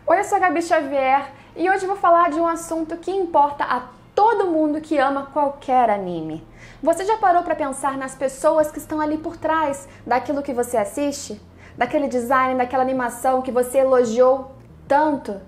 Oi, eu sou a Gabi Xavier e hoje eu vou falar de um assunto que importa a todo mundo que ama qualquer anime. Você já parou para pensar nas pessoas que estão ali por trás daquilo que você assiste? Daquele design, daquela animação que você elogiou tanto?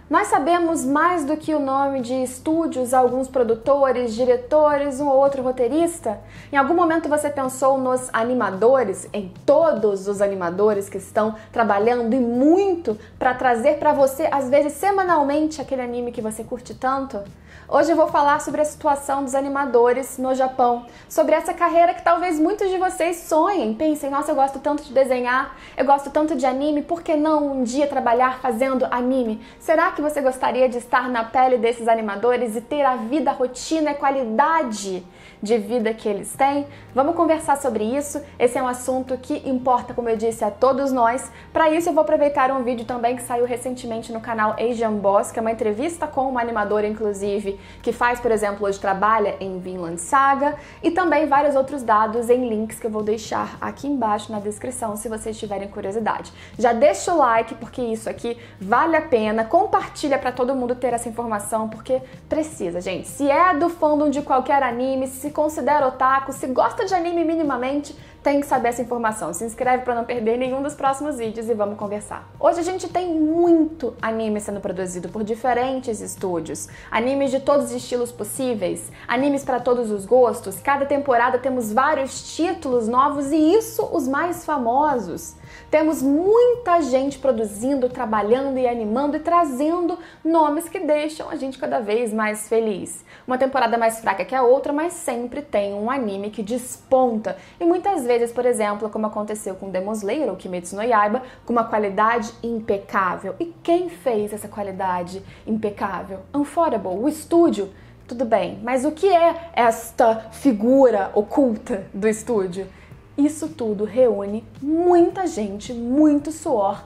Nós sabemos mais do que o nome de estúdios, alguns produtores, diretores, um ou outro roteirista? Em algum momento você pensou nos animadores, em todos os animadores que estão trabalhando e muito para trazer para você, às vezes semanalmente, aquele anime que você curte tanto? Hoje eu vou falar sobre a situação dos animadores no Japão, sobre essa carreira que talvez muitos de vocês sonhem, pensem, nossa, eu gosto tanto de desenhar, eu gosto tanto de anime, por que não um dia trabalhar fazendo anime? Será que você gostaria de estar na pele desses animadores e ter a vida, a rotina e qualidade de vida que eles têm? Vamos conversar sobre isso. Esse é um assunto que importa, como eu disse, a todos nós. Para isso eu vou aproveitar um vídeo também que saiu recentemente no canal Asian Boss, que é uma entrevista com uma animadora, inclusive, que faz, por exemplo, hoje trabalha em Vinland Saga, e também vários outros dados em links que eu vou deixar aqui embaixo na descrição, se vocês tiverem curiosidade. Já deixa o like, porque isso aqui vale a pena, compartilha para todo mundo ter essa informação, porque precisa, gente. Se é do fandom de qualquer anime, se considera otaku, se gosta de anime minimamente, tem que saber essa informação. Se inscreve para não perder nenhum dos próximos vídeos e vamos conversar. Hoje a gente tem muito anime sendo produzido por diferentes estúdios. Animes de todos os estilos possíveis, animes para todos os gostos. Cada temporada temos vários títulos novos e isso os mais famosos. Temos muita gente produzindo, trabalhando e animando e trazendo nomes que deixam a gente cada vez mais feliz. Uma temporada mais fraca que a outra, mas sempre tem um anime que desponta. E muitas vezes, por exemplo, como aconteceu com Demon Slayer ou Kimetsu no Yaiba, com uma qualidade impecável. E quem fez essa qualidade impecável? Ufotable, o estúdio. Tudo bem, mas o que é esta figura oculta do estúdio? Isso tudo reúne muita gente, muito suor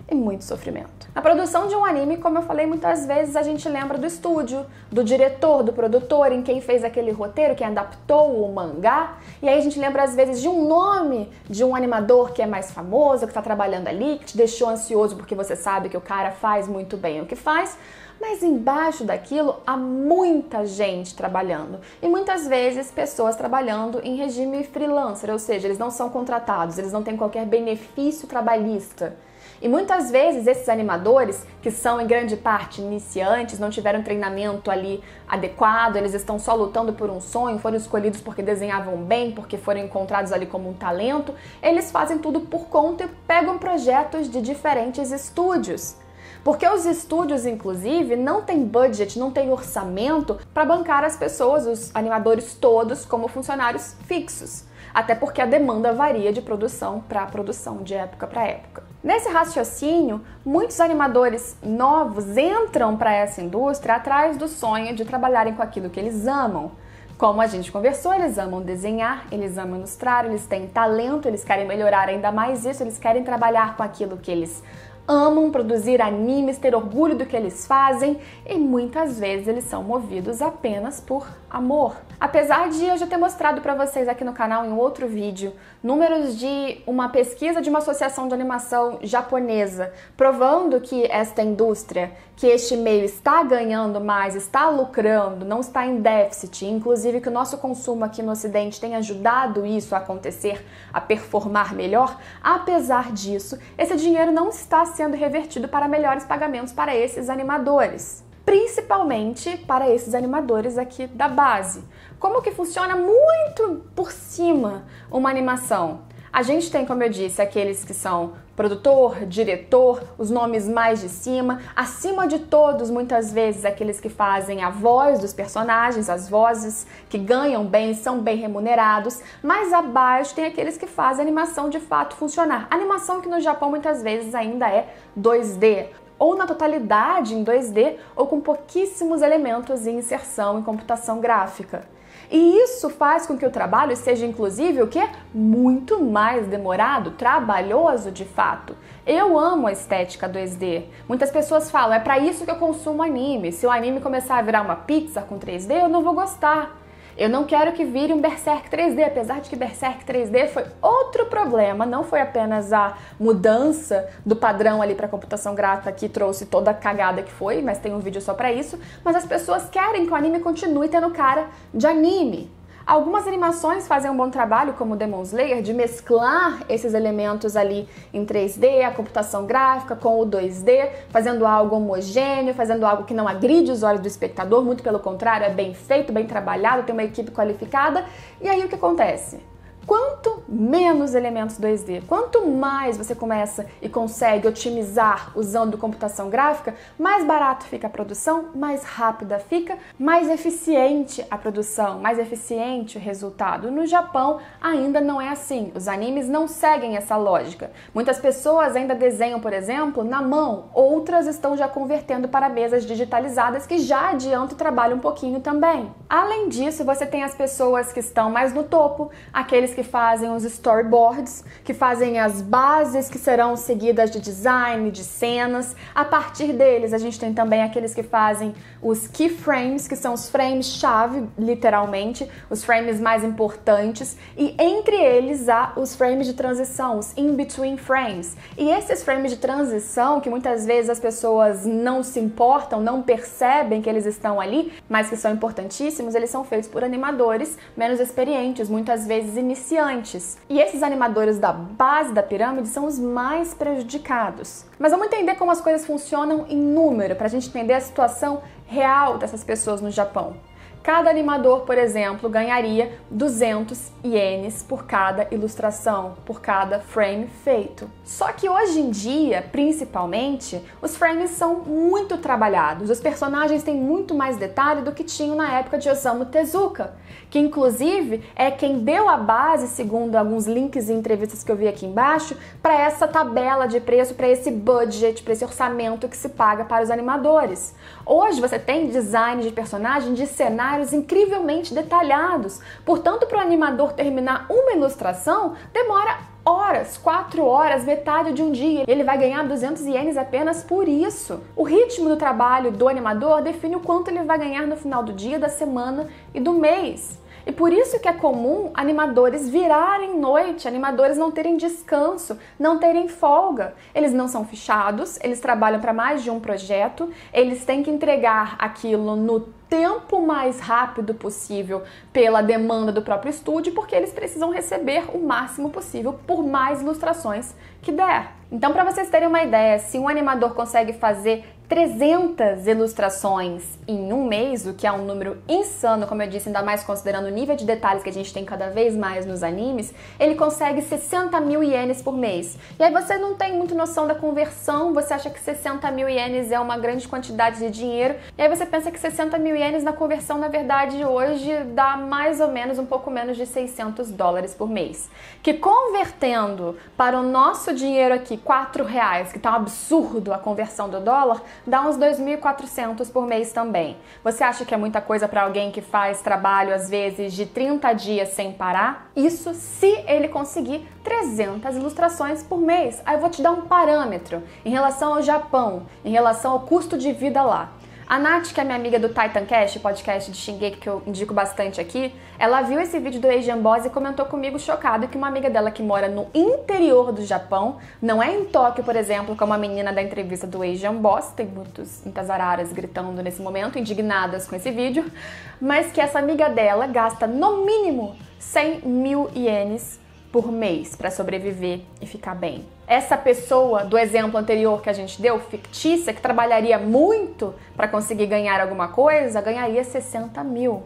e muito sofrimento. Na produção de um anime, como eu falei, muitas vezes a gente lembra do estúdio, do diretor, do produtor, em quem fez aquele roteiro, quem adaptou o mangá, e aí a gente lembra às vezes de um nome de um animador que é mais famoso, que está trabalhando ali, que te deixou ansioso porque você sabe que o cara faz muito bem o que faz, mas embaixo daquilo há muita gente trabalhando e muitas vezes pessoas trabalhando em regime freelancer, ou seja, eles não são contratados, eles não têm qualquer benefício trabalhista. E muitas vezes esses animadores, que são em grande parte iniciantes, não tiveram treinamento ali adequado, eles estão só lutando por um sonho, foram escolhidos porque desenhavam bem, porque foram encontrados ali como um talento, eles fazem tudo por conta e pegam projetos de diferentes estúdios. Porque os estúdios, inclusive, não têm budget, não têm orçamento para bancar as pessoas, os animadores todos, como funcionários fixos. Até porque a demanda varia de produção para produção, de época para época. Nesse raciocínio, muitos animadores novos entram para essa indústria atrás do sonho de trabalharem com aquilo que eles amam. Como a gente conversou, eles amam desenhar, eles amam ilustrar, eles têm talento, eles querem melhorar ainda mais isso, eles querem trabalhar com aquilo que eles amam, produzir animes, ter orgulho do que eles fazem e muitas vezes eles são movidos apenas por amor. Apesar de eu já ter mostrado para vocês aqui no canal em outro vídeo números de uma pesquisa de uma associação de animação japonesa provando que esta indústria, que este meio está ganhando mais, está lucrando, não está em déficit, inclusive que o nosso consumo aqui no Ocidente tem ajudado isso a acontecer, a performar melhor, apesar disso, esse dinheiro não está sendo revertido para melhores pagamentos para esses animadores. Principalmente para esses animadores aqui da base. Como que funciona muito por cima uma animação? A gente tem, como eu disse, aqueles que são produtor, diretor, os nomes mais de cima, acima de todos, muitas vezes, aqueles que fazem a voz dos personagens, as vozes que ganham bem, são bem remunerados, mais abaixo tem aqueles que fazem a animação de fato funcionar. Animação que no Japão muitas vezes ainda é 2D, ou na totalidade em 2D, ou com pouquíssimos elementos em inserção em computação gráfica. E isso faz com que o trabalho seja, inclusive, o quê? Muito mais demorado, trabalhoso de fato. Eu amo a estética 2D. Muitas pessoas falam, é para isso que eu consumo anime. Se o anime começar a virar uma Pixar com 3D, eu não vou gostar. Eu não quero que vire um Berserk 3D, apesar de que Berserk 3D foi outro problema, não foi apenas a mudança do padrão ali para computação gráfica que trouxe toda a cagada que foi, mas tem um vídeo só para isso, mas as pessoas querem que o anime continue tendo cara de anime. Algumas animações fazem um bom trabalho, como Demon Slayer, de mesclar esses elementos ali em 3D, a computação gráfica com o 2D, fazendo algo homogêneo, fazendo algo que não agride os olhos do espectador, muito pelo contrário, é bem feito, bem trabalhado, tem uma equipe qualificada. E aí o que acontece? Quanto menos elementos 2D, quanto mais você começa e consegue otimizar usando computação gráfica, mais barato fica a produção, mais rápida fica, mais eficiente a produção, mais eficiente o resultado. No Japão ainda não é assim, os animes não seguem essa lógica. Muitas pessoas ainda desenham, por exemplo, na mão, outras estão já convertendo para mesas digitalizadas que já adianta o trabalho um pouquinho também. Além disso, você tem as pessoas que estão mais no topo, aqueles que fazem os storyboards, que fazem as bases que serão seguidas de design, de cenas. A partir deles, a gente tem também aqueles que fazem os keyframes, que são os frames-chave, literalmente, os frames mais importantes, e entre eles há os frames de transição, os in-between frames. E esses frames de transição, que muitas vezes as pessoas não se importam, não percebem que eles estão ali, mas que são importantíssimos, eles são feitos por animadores menos experientes, muitas vezes iniciantes. E esses animadores da base da pirâmide são os mais prejudicados. Mas vamos entender como as coisas funcionam em número, para a gente entender a situação real dessas pessoas no Japão. Cada animador, por exemplo, ganharia 200 ienes por cada ilustração, por cada frame feito. Só que hoje em dia, principalmente, os frames são muito trabalhados. Os personagens têm muito mais detalhe do que tinham na época de Osamu Tezuka, que inclusive é quem deu a base, segundo alguns links e entrevistas que eu vi aqui embaixo, para essa tabela de preço, para esse budget, para esse orçamento que se paga para os animadores. Hoje você tem design de personagem, de cenários incrivelmente detalhados. Portanto, para o animador terminar uma ilustração, demora horas, 4 horas, metade de um dia. Ele vai ganhar 200 ienes apenas por isso. O ritmo do trabalho do animador define o quanto ele vai ganhar no final do dia, da semana e do mês. E por isso que é comum animadores virarem noite, animadores não terem descanso, não terem folga. Eles não são fichados, eles trabalham para mais de um projeto, eles têm que entregar aquilo no tempo mais rápido possível pela demanda do próprio estúdio, porque eles precisam receber o máximo possível por mais ilustrações que der. Então, para vocês terem uma ideia, se um animador consegue fazer 300 ilustrações em um mês, o que é um número insano, como eu disse, ainda mais considerando o nível de detalhes que a gente tem cada vez mais nos animes, ele consegue 60 mil ienes por mês. E aí você não tem muito noção da conversão, você acha que 60 mil ienes é uma grande quantidade de dinheiro, e aí você pensa que 60 mil ienes na conversão, na verdade, hoje dá mais ou menos, um pouco menos de 600 dólares por mês. Que convertendo para o nosso dinheiro aqui, 4 reais, que tá um absurdo a conversão do dólar, dá uns 2.400 por mês também. Você acha que é muita coisa para alguém que faz trabalho, às vezes, de 30 dias sem parar? Isso se ele conseguir 300 ilustrações por mês. Aí eu vou te dar um parâmetro em relação ao Japão, em relação ao custo de vida lá. A Nath, que é minha amiga do Titancast, podcast de Shingeki que eu indico bastante aqui, ela viu esse vídeo do Asian Boss e comentou comigo chocada que uma amiga dela que mora no interior do Japão, não é em Tóquio, por exemplo, como a menina da entrevista do Asian Boss, tem muitas araras gritando nesse momento, indignadas com esse vídeo, mas que essa amiga dela gasta no mínimo 100 mil ienes por mês para sobreviver e ficar bem. Essa pessoa do exemplo anterior que a gente deu, fictícia, que trabalharia muito para conseguir ganhar alguma coisa, ganharia 60 mil.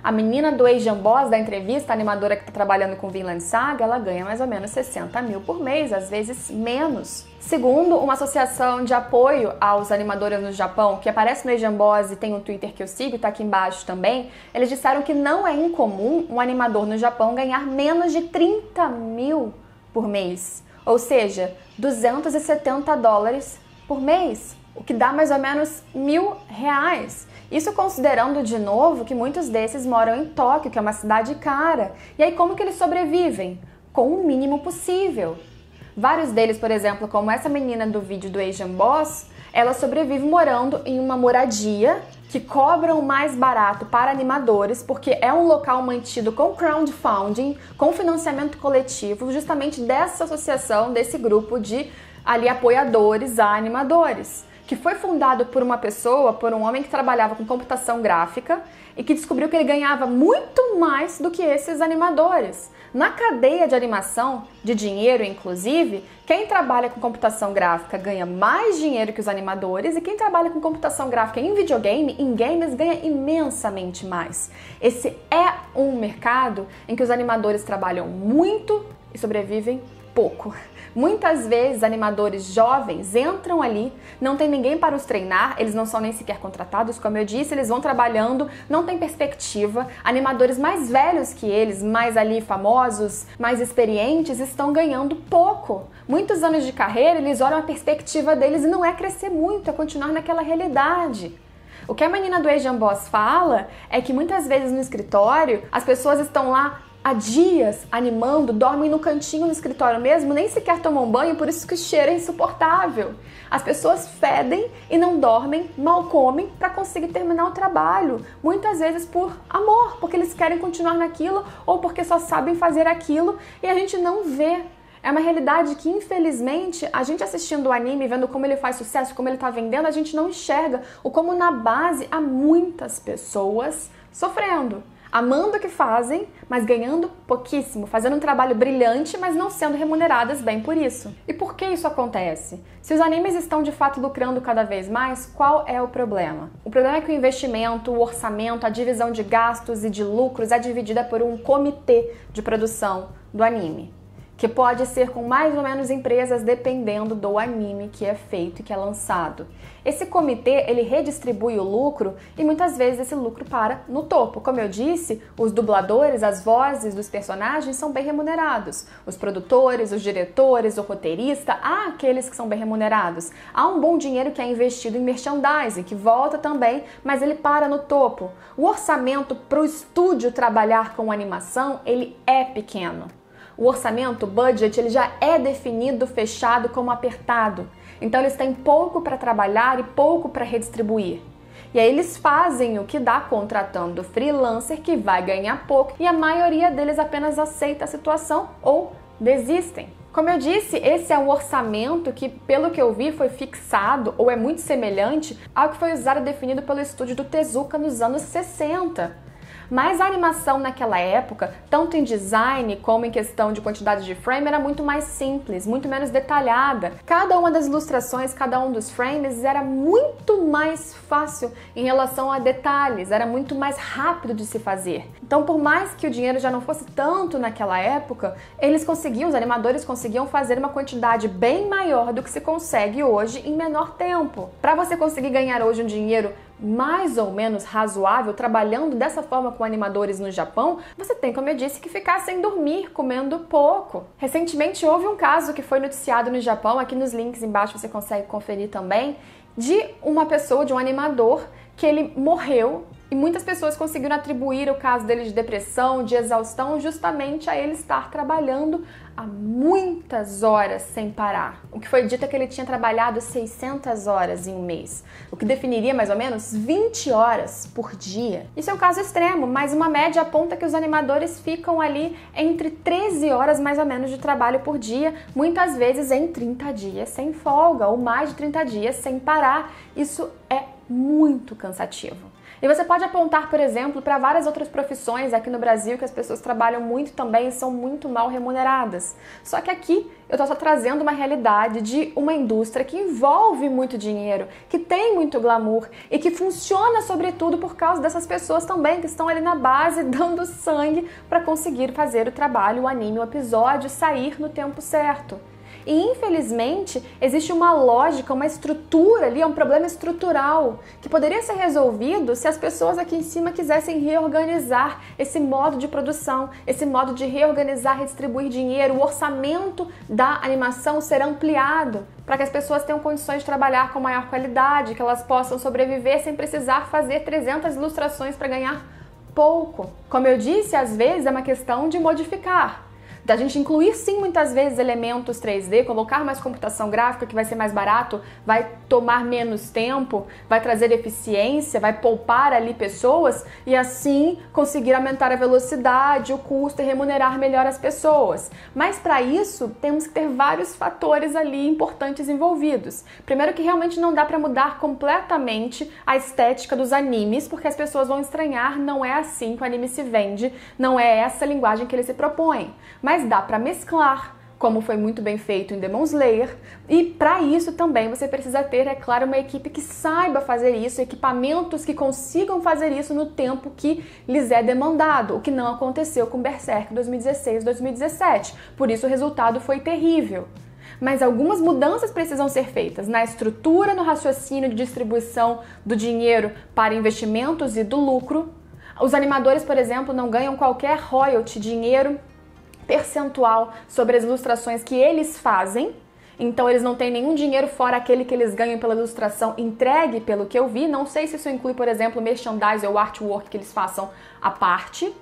A menina do Asian Boss, da entrevista, a animadora que está trabalhando com Vinland Saga, ela ganha mais ou menos 60 mil por mês, às vezes menos. Segundo uma associação de apoio aos animadores no Japão, que aparece no Asian Boss e tem um Twitter que eu sigo, tá aqui embaixo também, eles disseram que não é incomum um animador no Japão ganhar menos de 30 mil por mês. Ou seja, 270 dólares por mês, o que dá mais ou menos R$1.000. Isso considerando, de novo, que muitos desses moram em Tóquio, que é uma cidade cara. E aí como que eles sobrevivem? Com o mínimo possível. Vários deles, por exemplo, como essa menina do vídeo do Asian Boss, ela sobrevive morando em uma moradia que cobram mais barato para animadores, porque é um local mantido com crowdfunding, com financiamento coletivo, justamente dessa associação, desse grupo de apoiadores a animadores, que foi fundado por uma pessoa, por um homem que trabalhava com computação gráfica e que descobriu que ele ganhava muito mais do que esses animadores. Na cadeia de animação, de dinheiro inclusive, quem trabalha com computação gráfica ganha mais dinheiro que os animadores e quem trabalha com computação gráfica em videogame, em games, ganha imensamente mais. Esse é um mercado em que os animadores trabalham muito e sobrevivem pouco. Muitas vezes animadores jovens entram ali, não tem ninguém para os treinar, eles não são nem sequer contratados, como eu disse, eles vão trabalhando, não tem perspectiva. Animadores mais velhos que eles, mais ali famosos, mais experientes, estão ganhando pouco. Muitos anos de carreira, eles olham a perspectiva deles e não é crescer muito, é continuar naquela realidade. O que a menina do Asian Boss fala é que muitas vezes no escritório as pessoas estão lá há dias animando, dormem no cantinho no escritório mesmo, nem sequer tomam banho, por isso que o cheiro é insuportável. As pessoas fedem e não dormem, mal comem para conseguir terminar o trabalho. Muitas vezes por amor, porque eles querem continuar naquilo ou porque só sabem fazer aquilo e a gente não vê. É uma realidade que, infelizmente, a gente assistindo o anime, vendo como ele faz sucesso, como ele está vendendo, a gente não enxerga o como na base há muitas pessoas sofrendo. Amando o que fazem, mas ganhando pouquíssimo, fazendo um trabalho brilhante, mas não sendo remuneradas bem por isso. E por que isso acontece? Se os animes estão de fato lucrando cada vez mais, qual é o problema? O problema é que o investimento, o orçamento, a divisão de gastos e de lucros é dividida por um comitê de produção do anime, que pode ser com mais ou menos empresas dependendo do anime que é feito e que é lançado. Esse comitê, ele redistribui o lucro e muitas vezes esse lucro para no topo. Como eu disse, os dubladores, as vozes dos personagens são bem remunerados. Os produtores, os diretores, o roteirista, há aqueles que são bem remunerados. Há um bom dinheiro que é investido em merchandising, que volta também, mas ele para no topo. O orçamento para o estúdio trabalhar com animação, ele é pequeno. O orçamento, o budget, ele já é definido, fechado como apertado. Então eles têm pouco para trabalhar e pouco para redistribuir. E aí eles fazem o que dá contratando freelancer que vai ganhar pouco e a maioria deles apenas aceita a situação ou desistem. Como eu disse, esse é um orçamento que, pelo que eu vi, foi fixado ou é muito semelhante ao que foi usado e definido pelo estúdio do Tezuka nos anos 60. Mas a animação naquela época, tanto em design como em questão de quantidade de frame, era muito mais simples, muito menos detalhada. Cada uma das ilustrações, cada um dos frames era muito mais fácil em relação a detalhes, era muito mais rápido de se fazer. Então, por mais que o dinheiro já não fosse tanto naquela época, os animadores conseguiam fazer uma quantidade bem maior do que se consegue hoje em menor tempo. Para você conseguir ganhar hoje um dinheiro mais ou menos razoável, trabalhando dessa forma com animadores no Japão, você tem, como eu disse, que ficar sem dormir, comendo pouco. Recentemente houve um caso que foi noticiado no Japão, aqui nos links embaixo você consegue conferir também, de uma pessoa, de um animador, que ele morreu e muitas pessoas conseguiram atribuir o caso dele de depressão, de exaustão, justamente a ele estar trabalhando há muitas horas sem parar. O que foi dito é que ele tinha trabalhado 600 horas em um mês, o que definiria mais ou menos 20 horas por dia. Isso é um caso extremo, mas uma média aponta que os animadores ficam ali entre 13 horas mais ou menos de trabalho por dia, muitas vezes em 30 dias sem folga ou mais de 30 dias sem parar. Isso é muito cansativo. E você pode apontar, por exemplo, para várias outras profissões aqui no Brasil que as pessoas trabalham muito também e são muito mal remuneradas. Só que aqui eu estou só trazendo uma realidade de uma indústria que envolve muito dinheiro, que tem muito glamour e que funciona sobretudo por causa dessas pessoas também que estão ali na base dando sangue para conseguir fazer o trabalho, o anime, o episódio sair no tempo certo. E infelizmente existe uma lógica, uma estrutura ali, um problema estrutural que poderia ser resolvido se as pessoas aqui em cima quisessem reorganizar esse modo de produção, esse modo de reorganizar, redistribuir dinheiro, o orçamento da animação ser ampliado para que as pessoas tenham condições de trabalhar com maior qualidade, que elas possam sobreviver sem precisar fazer 300 ilustrações para ganhar pouco. Como eu disse, às vezes é uma questão de modificar. da gente incluir sim muitas vezes elementos 3D, colocar mais computação gráfica que vai ser mais barato, vai tomar menos tempo, vai trazer eficiência, vai poupar ali pessoas e assim conseguir aumentar a velocidade, o custo e remunerar melhor as pessoas. Mas para isso temos que ter vários fatores ali importantes envolvidos. Primeiro que realmente não dá para mudar completamente a estética dos animes, porque as pessoas vão estranhar, não é assim que o anime se vende, não é essa linguagem que ele se propõe. Mas dá para mesclar, como foi muito bem feito em Demon Slayer, e para isso também você precisa ter, é claro, uma equipe que saiba fazer isso, equipamentos que consigam fazer isso no tempo que lhes é demandado, o que não aconteceu com Berserk 2016-2017, por isso o resultado foi terrível. Mas algumas mudanças precisam ser feitas na estrutura, no raciocínio de distribuição do dinheiro para investimentos e do lucro. Os animadores, por exemplo, não ganham qualquer royalty, dinheiro percentual sobre as ilustrações que eles fazem, então eles não têm nenhum dinheiro fora aquele que eles ganham pela ilustração entregue, pelo que eu vi. Não sei se isso inclui, por exemplo, merchandise ou artwork que eles façam à parte,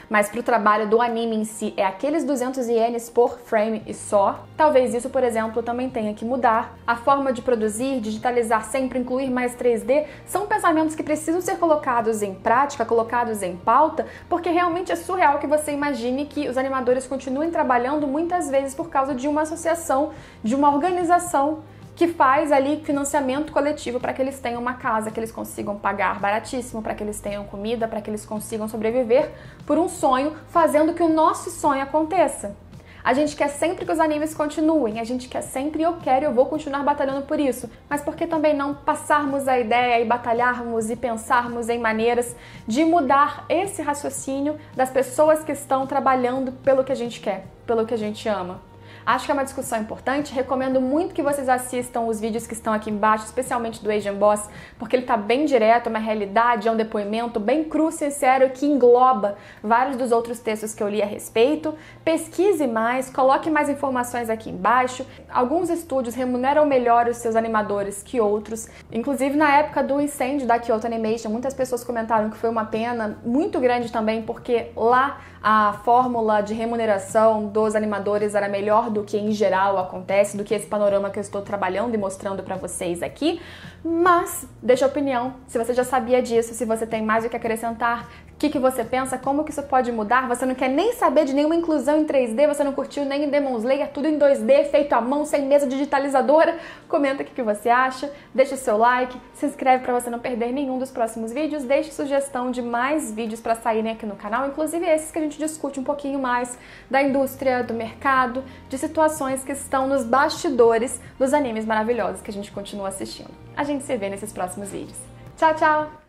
mas para o trabalho do anime em si é aqueles 200 ienes por frame e só. Talvez isso, por exemplo, também tenha que mudar. A forma de produzir, digitalizar sempre, incluir mais 3D, são pensamentos que precisam ser colocados em prática, colocados em pauta, porque realmente é surreal que você imagine que os animadores continuem trabalhando muitas vezes por causa de uma associação, de uma organização que faz ali financiamento coletivo para que eles tenham uma casa, que eles consigam pagar baratíssimo, para que eles tenham comida, para que eles consigam sobreviver por um sonho, fazendo que o nosso sonho aconteça. A gente quer sempre que os animes continuem, a gente quer sempre, eu quero e eu vou continuar batalhando por isso, mas por que também não passarmos a ideia e batalharmos e pensarmos em maneiras de mudar esse raciocínio das pessoas que estão trabalhando pelo que a gente quer, pelo que a gente ama? Acho que é uma discussão importante, recomendo muito que vocês assistam os vídeos que estão aqui embaixo, especialmente do Asian Boss, porque ele está bem direto, é uma realidade, é um depoimento bem cru, sincero, que engloba vários dos outros textos que eu li a respeito. Pesquise mais, coloque mais informações aqui embaixo. Alguns estúdios remuneram melhor os seus animadores que outros. Inclusive, na época do incêndio da Kyoto Animation, muitas pessoas comentaram que foi uma pena muito grande também, porque lá a fórmula de remuneração dos animadores era melhor do que em geral acontece, do que esse panorama que eu estou trabalhando e mostrando para vocês aqui. Mas deixa a opinião, se você já sabia disso, se você tem mais o que acrescentar, o que você pensa, como que isso pode mudar, você não quer nem saber de nenhuma inclusão em 3D, você não curtiu nem em Demon Slayer, tudo em 2D, feito à mão, sem mesa digitalizadora, comenta o que você acha, deixa o seu like, se inscreve para você não perder nenhum dos próximos vídeos, deixe sugestão de mais vídeos para saírem aqui no canal, inclusive esses que a gente discute um pouquinho mais da indústria, do mercado, de situações que estão nos bastidores dos animes maravilhosos que a gente continua assistindo. A gente se vê nesses próximos vídeos. Tchau, tchau!